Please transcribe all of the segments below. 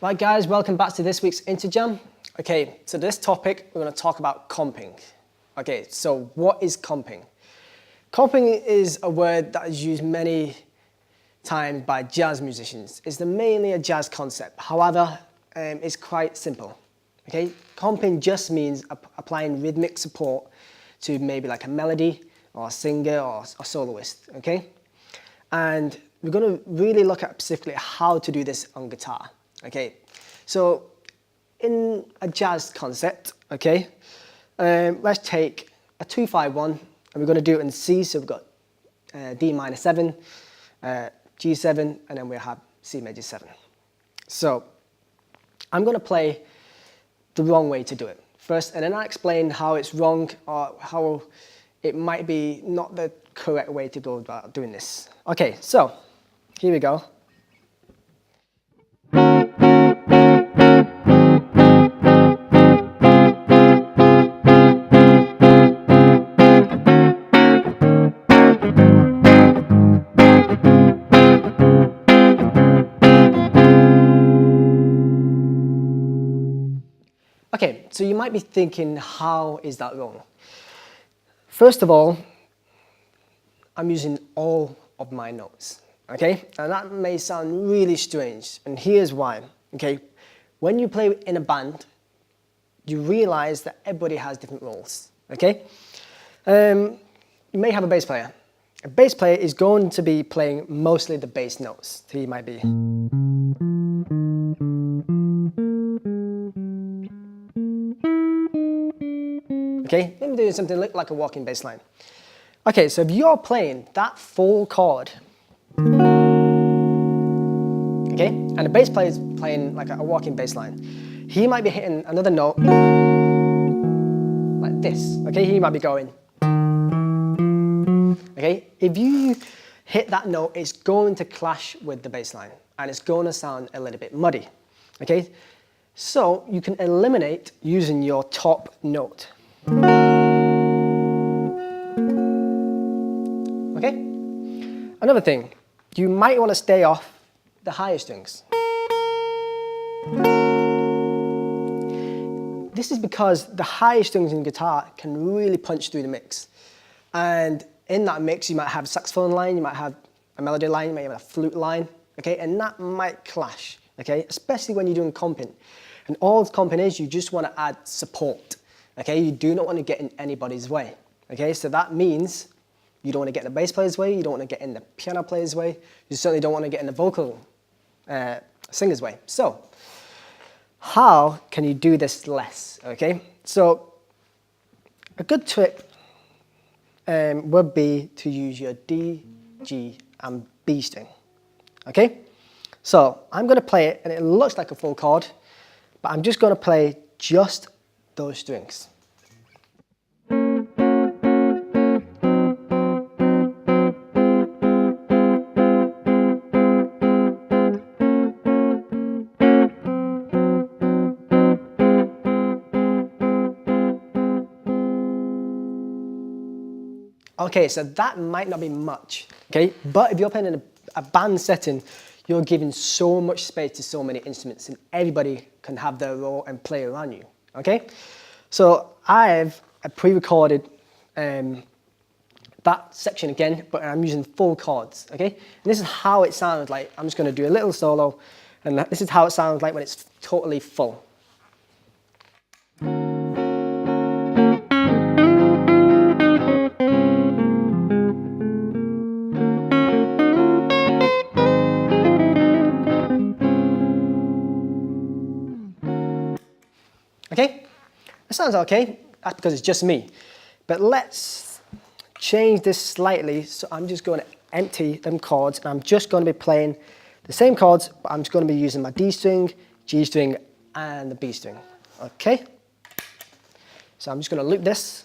Right guys, welcome back to this week's Insta Jamm. Okay, so this topic, we're going to talk about comping. Okay, so what is comping? Comping is a word that is used many times by jazz musicians. It's mainly a jazz concept. However, it's quite simple. Okay, comping just means applying rhythmic support to maybe like a melody or a singer or a soloist. Okay, and we're going to really look at specifically how to do this on guitar. Okay, so in a jazz concept, okay, let's take a 2-5-1 and we're going to do it in C. So we've got D minor 7, G7, and then we have C major 7. So I'm going to play the wrong way to do it first, and then I'll explain how it's wrong or how it might be not the correct way to go about doing this. Okay, so here we go. Okay, so you might be thinking, how is that wrong? First of all, I'm using all of my notes, okay? And that may sound really strange, and here's why, okay? When you play in a band, you realize that everybody has different roles, okay? You may have a bass player. A bass player is going to be playing mostly the bass notes. So he might be. Okay, maybe doing something like a walking bass line. Okay, so if you're playing that full chord, okay, and the bass player is playing like a walking bass line, he might be hitting another note like this, okay? He might be going. Okay, if you hit that note, it's going to clash with the bass line and it's going to sound a little bit muddy, okay? So you can eliminate using your top note. Okay? Another thing, you might want to stay off the higher strings. This is because the higher strings in guitar can really punch through the mix. And in that mix, you might have a saxophone line, you might have a melody line, you might have a flute line, okay? And that might clash, okay? Especially when you're doing comping. And all comping is, you just want to add support, okay? You do not want to get in anybody's way, okay? So that means you don't want to get in the bass player's way, you don't want to get in the piano player's way, you certainly don't want to get in the vocal singer's way. So, how can you do this less, okay? So, a good trick would be to use your D, G, and B string, okay? So, I'm going to play it, and it looks like a full chord, but I'm just going to play just those strings. Okay, so that might not be much, okay? But if you're playing in a band setting, you're giving so much space to so many instruments and everybody can have their role and play around you, okay? So I've pre-recorded that section again, but I'm using full chords, okay? And this is how it sounds like. I'm just gonna do a little solo, and this is how it sounds like when it's totally full. Okay, that sounds okay, that's because it's just me. But let's change this slightly, so I'm just going to empty them chords, and I'm just going to be playing the same chords, but I'm just going to be using my D string, G string, and the B string, okay? So I'm just going to loop this.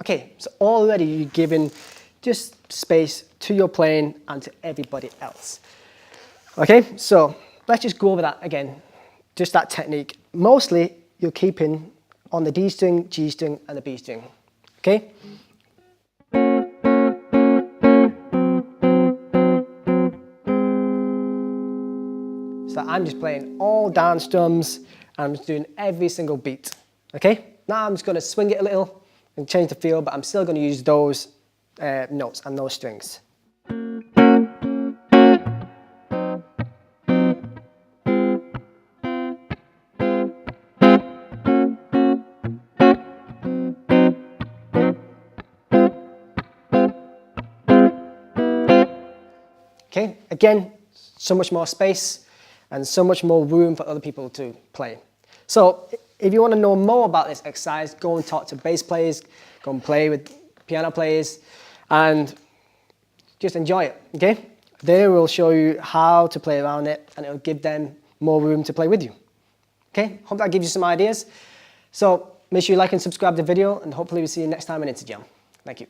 Okay, so already you're giving just space to your playing and to everybody else. Okay, so let's just go over that again, just that technique. Mostly you're keeping on the D string, G string, and the B string. Okay? So I'm just playing all down strums, and I'm just doing every single beat. Okay? Now I'm just going to swing it a little and change the feel, but I'm still going to use those notes and those strings. Okay, again, so much more space and so much more room for other people to play. So if you want to know more about this exercise, go and talk to bass players, go and play with piano players, and just enjoy it, okay? They will show you how to play around it, and it'll give them more room to play with you. Okay, hope that gives you some ideas. So make sure you like and subscribe to the video, and hopefully we'll see you next time in Insta Jamm. Thank you.